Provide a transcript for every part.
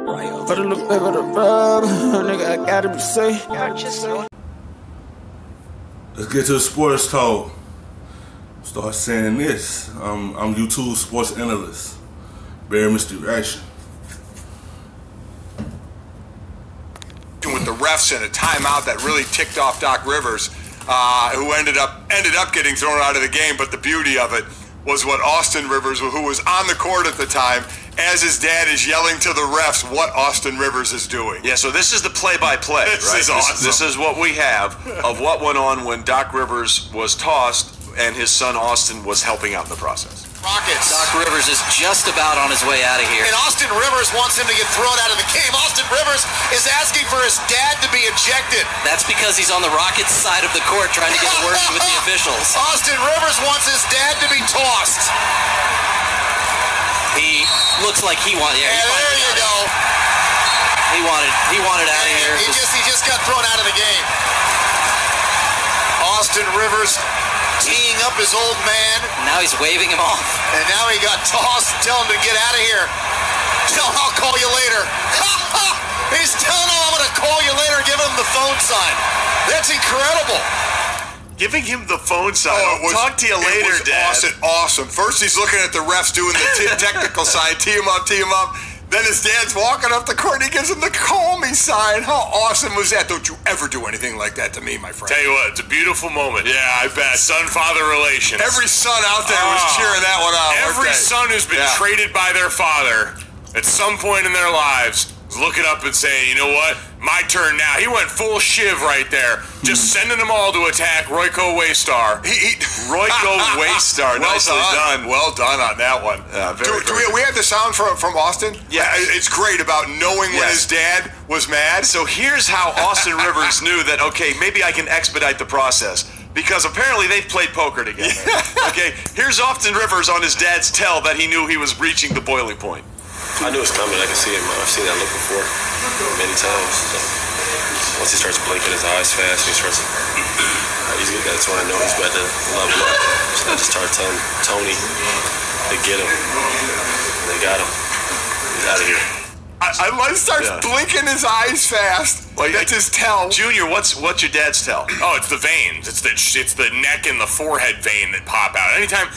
Better look back at the rub, nigga, I gotta be safe. Let's get to the sports talk. Start saying this. I'm YouTube sports analyst, Mr.Reaction. With the refs and a timeout that really ticked off Doc Rivers, who ended up getting thrown out of the game. But the beauty of it was what Austin Rivers, who was on the court at the time, as his dad is yelling to the refs what Austin Rivers is doing. Yeah, so this is the play-by-play, right? This is awesome. This is what we have of what went on when Doc Rivers was tossed and his son Austin was helping out in the process. Rockets. Doc Rivers is just about on his way out of here. And Austin Rivers wants him to get thrown out of the game. Austin Rivers is asking for his dad to be ejected. That's because he's on the Rockets side of the court trying to get words with the officials. Austin Rivers wants his dad to be tossed. He looks like he wanted. Yeah, there you go. He wanted out of here. He just got thrown out of the game. Austin Rivers teeing up his old man. Now he's waving him off. And now he got tossed. Tell him to get out of here. Tell him I'll call you later. He's telling him I'm going to call you later, giving him the phone sign. That's incredible. Giving him the phone sign. Talk to you later, Dad. Awesome. First he's looking at the refs doing the technical sign, tee him up, tee him up. Then his dad's walking up the court and he gives him the call me sign. How awesome was that? Don't you ever do anything like that to me, my friend. Tell you what, it's a beautiful moment. Yeah, I bet. Son-father relations. Every son out there was cheering that one out. Every son who's been traded by their father at some point in their lives is looking up and saying, you know what? My turn now. He went full shiv right there. Just sending them all to attack Royko Waystar. Royko Waystar. Nicely done. Well done on that one. Do we have the sound from Austin? Yeah. It's great about knowing when his dad was mad. So here's how Austin Rivers knew that, okay, maybe I can expedite the process. Because apparently they've played poker together. Okay, here's Austin Rivers on his dad's tell that he knew he was reaching the boiling point. I knew it was coming. I can see him. I've seen that look before many times. So once he starts blinking his eyes fast, that's when I know he's about to level up. So I just started telling Tony to get him. And they got him. He's out of here. I like starts blinking his eyes fast. Like that's his tell. Junior, what's your dad's tell? Oh, it's the veins. It's the neck and the forehead vein that pop out. Anytime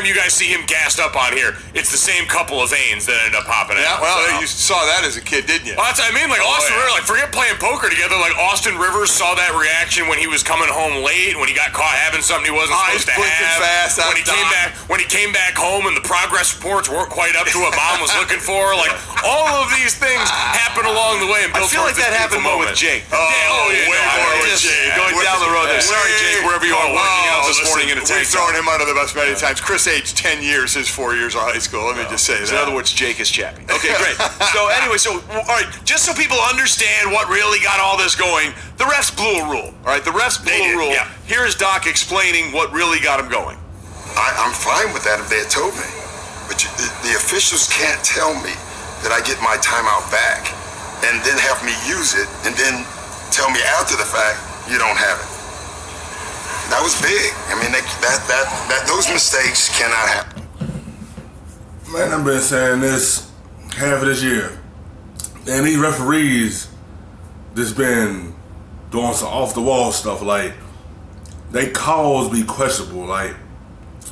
you guys see him gassed up on here, it's the same couple of veins that end up popping out. Yeah, well, you saw that as a kid, didn't you? Well, that's what I mean. Like Austin Rivers, like forget playing poker together. Like Austin Rivers saw that reaction when he was coming home late, when he got caught having something he wasn't supposed to have. Fast when he came back home and the progress reports weren't quite up to what mom was looking for. Like all of these things happen along the way and build towards this beautiful moment. With Jake. Way more with Jake. Going down the road there. Sorry, Jake, wherever you are working out this morning in a tank. We've thrown him under the bus many times. Chris aged 10 years his 4 years of high school. Let me just say that. In other words, Jake is Chappie. Okay, great. So anyway, all right, just so people understand what really got all this going, the refs blew a rule. All right, the refs blew a rule. Yeah. Here's Doc explaining what really got him going. I'm fine with that if they had told me. But the officials can't tell me that I get my timeout back and then have me use it and then tell me after the fact you don't have it. That was big. I mean, those mistakes cannot happen. Man, I've been saying this half of this year. And these referees just been doing some off-the-wall stuff. Like, they calls be questionable. Like,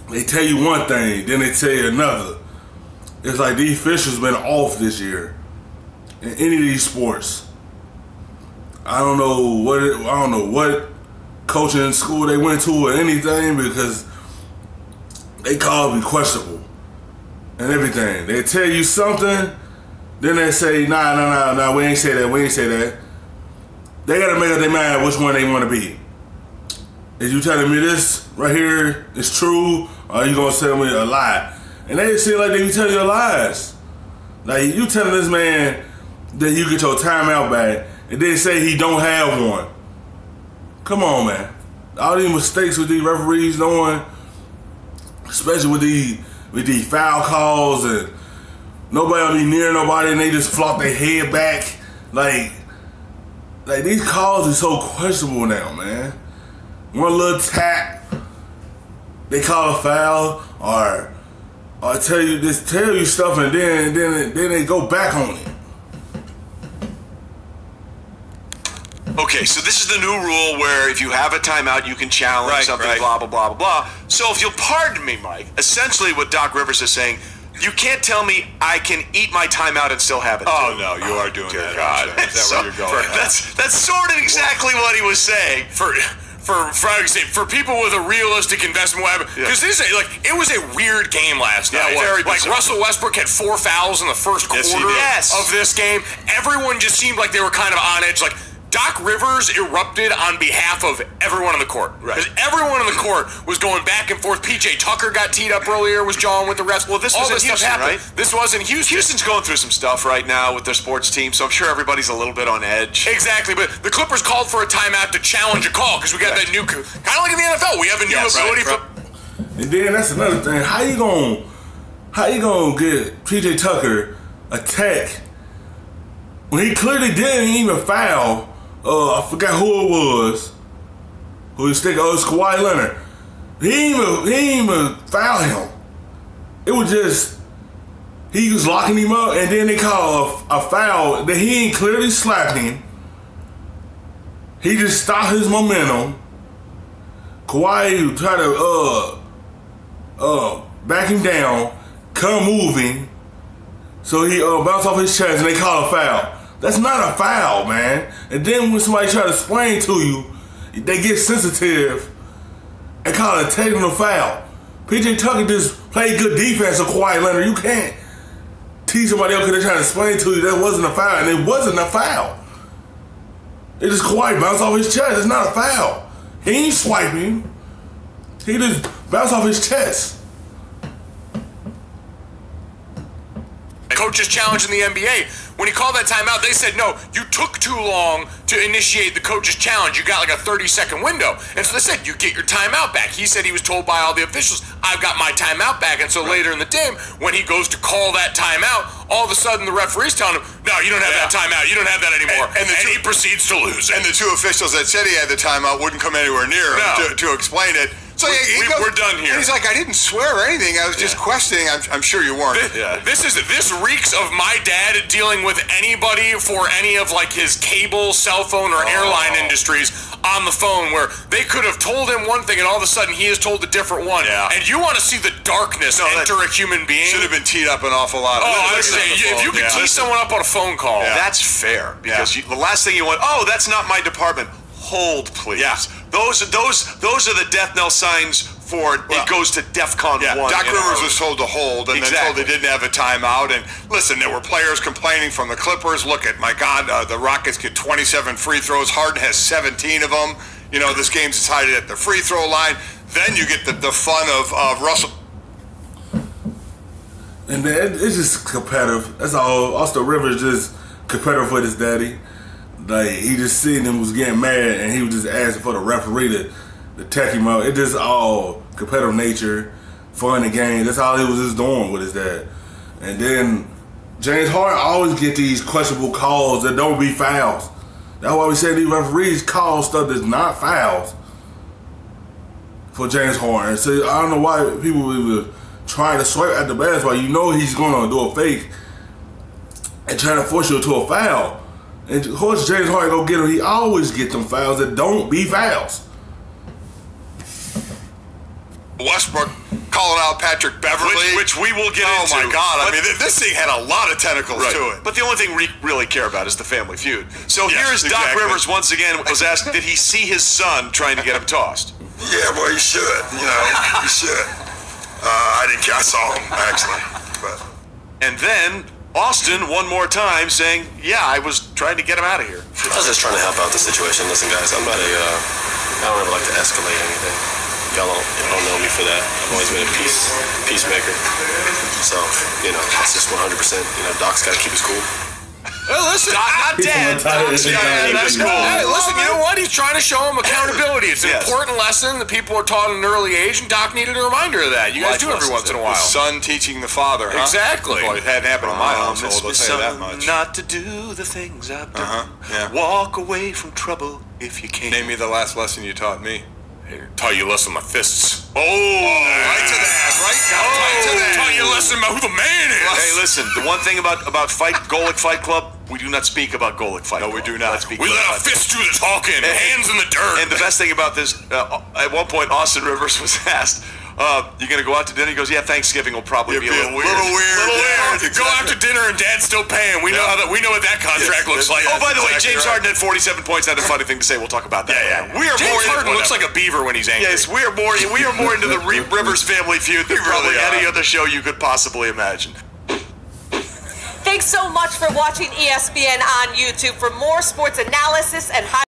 they tell you one thing, then they tell you another. It's like the officials been off this year in any of these sports. I don't know what coaching school they went to or anything, because they calls be questionable and everything. They tell you something, then they say, nah, we ain't say that. They gotta make up their mind which one they want to be. Is you telling me this right here is true, or are you gonna tell me a lie? And they seem like they be telling you lies. Like, you telling this man that you get your timeout back, and then say he don't have one. Come on, man. All these mistakes with these referees doing, especially with these foul calls, and nobody will be near nobody, and they just flop their head back. Like these calls are so questionable now, man. One little tap, they call a foul, or tell you stuff, and then they go back on it. Okay, so this is the new rule where if you have a timeout, you can challenge something, blah, blah, blah, blah, blah. So if you'll pardon me, Mike, essentially what Doc Rivers is saying, you can't tell me I can eat my timeout and still have it. Oh, no, you are doing that. God. Is that where you're going? That's sort of exactly what he was saying. For people with a realistic investment, because it was a weird game last night. Very like bizarre. Russell Westbrook had 4 fouls in the first quarter of this game. Everyone just seemed like they were kind of on edge. Like Doc Rivers erupted on behalf of everyone on the court. Because everyone on the court was going back and forth. PJ Tucker got teed up earlier, was jawing with the refs. Well, this was in Houston, right? This was in Houston. Houston's going through some stuff right now with their sports team, so I'm sure everybody's a little bit on edge. Exactly, but the Clippers called for a timeout to challenge a call because we got that new, kind of like in the NFL, we have a new ability for. And then that's another thing. How you gonna get PJ Tucker attacked when he clearly didn't even foul? I forgot who it was. Who was thinking? Oh, it's Kawhi Leonard. He didn't even foul him. It was just he was locking him up, and then they called a foul that he ain't clearly slapped him. He just stopped his momentum. Kawhi tried to back him down, come moving, so he bounced off his chest, and they called a foul. That's not a foul, man. And then when somebody try to explain to you, they get sensitive and call it a technical foul. PJ Tucker just played good defense of Kawhi Leonard. You can't teach somebody else because they're trying to explain to you that wasn't a foul, and it wasn't a foul. It just Kawhi bounced off his chest. It's not a foul. He ain't swiping. He just bounced off his chest. Coaches challenge in the NBA. When he called that timeout, they said, no, you took too long to initiate the coach's challenge. You got like a 30-second window. And so they said, you get your timeout back. He said he was told by all the officials, I've got my timeout back. And so later in the game, when he goes to call that timeout, all of a sudden the referee's telling him, no, you don't have that timeout. You don't have that anymore. And he proceeds to lose it. And the two officials that said he had the timeout wouldn't come anywhere near him to explain it. So we're done here. And he's like, I didn't swear or anything. I was just questioning. I'm sure you weren't. This reeks of my dad dealing with anybody for any of like his cable, cell phone, or airline industries on the phone, where they could have told him one thing and all of a sudden he is told a different one. And you want to see the darkness enter a human being? Should have been teed up an awful lot. I would say if you could tee someone up on a phone call, that's fair, because the last thing you want. Oh, that's not my department. Hold, please. Those are the death knell signs for it goes to DEFCON 1. Doc Rivers was told to hold, and then told they didn't have a timeout. And listen, there were players complaining from the Clippers. Look at, my God, the Rockets get 27 free throws. Harden has 17 of them. You know, this game's decided at the free throw line. Then you get the fun of Russell. And man, it's just competitive. That's all. Austin Rivers just competitive with his daddy. Like, he just seen him was getting mad, and he was just asking for the referee to tech him out. It just all competitive nature, fun and games. That's all he was just doing with his dad. And then James Harden always get these questionable calls that don't be fouls. That's why we say these referees call stuff that's not fouls for James Harden. So I don't know why people were trying to swipe at the basketball. You know he's going to do a fake and trying to force you to a foul. And of course, James Harden go get him. He always get them fouls that don't be fouls. Westbrook calling out Patrick Beverly, which we will get into. Oh my God! I mean, this thing had a lot of tentacles to it. But the only thing we really care about is the family feud. So here's Doc Rivers once again was asked, did he see his son trying to get him tossed? Yeah, well, he should. You know, he should. I didn't care. I saw him actually, but. And then Austin one more time saying, yeah, I was trying to get him out of here. I was just trying to help out the situation. Listen, guys, I'm not I don't ever like to escalate anything. Y'all don't know me for that. I've always been a peacemaker. So, you know, that's just 100%. You know, Doc's got to keep his cool. Well, listen, not dead. That's cool. Hey, listen, you know what? He's trying to show him accountability. It's an important lesson that people are taught at an early age, and Doc needed a reminder of that. You guys do every once in a while. The son teaching the father, huh? Exactly. Boy, it hadn't happened in my household, I'll tell you that much. Not to do the things I've done. Walk away from trouble if you can. Name me the last lesson you taught me. Taught you a lesson with my fists. Right to that, right? Right to that. Taught you a lesson about who the man is. Hey, listen, the one thing about Golic Fight Club, We do not speak about Golic Fight Club. No, we do not. We let our fists do the talking, hands in the dirt. And the best thing about this, at one point, Austin Rivers was asked, you going to go out to dinner? He goes, yeah, Thanksgiving will probably be a little weird. Little weird. Go out to dinner and Dad's still paying. We know what that contract looks like. Oh, by the way, Exactly James right. Harden had 47 points. That's a funny thing to say. We'll talk about that. Yeah. We are James Harden looks like a beaver when he's angry. Yes, we are more into the Rivers family feud than probably any other show you could possibly imagine. Thanks so much for watching ESPN on YouTube. For more sports analysis and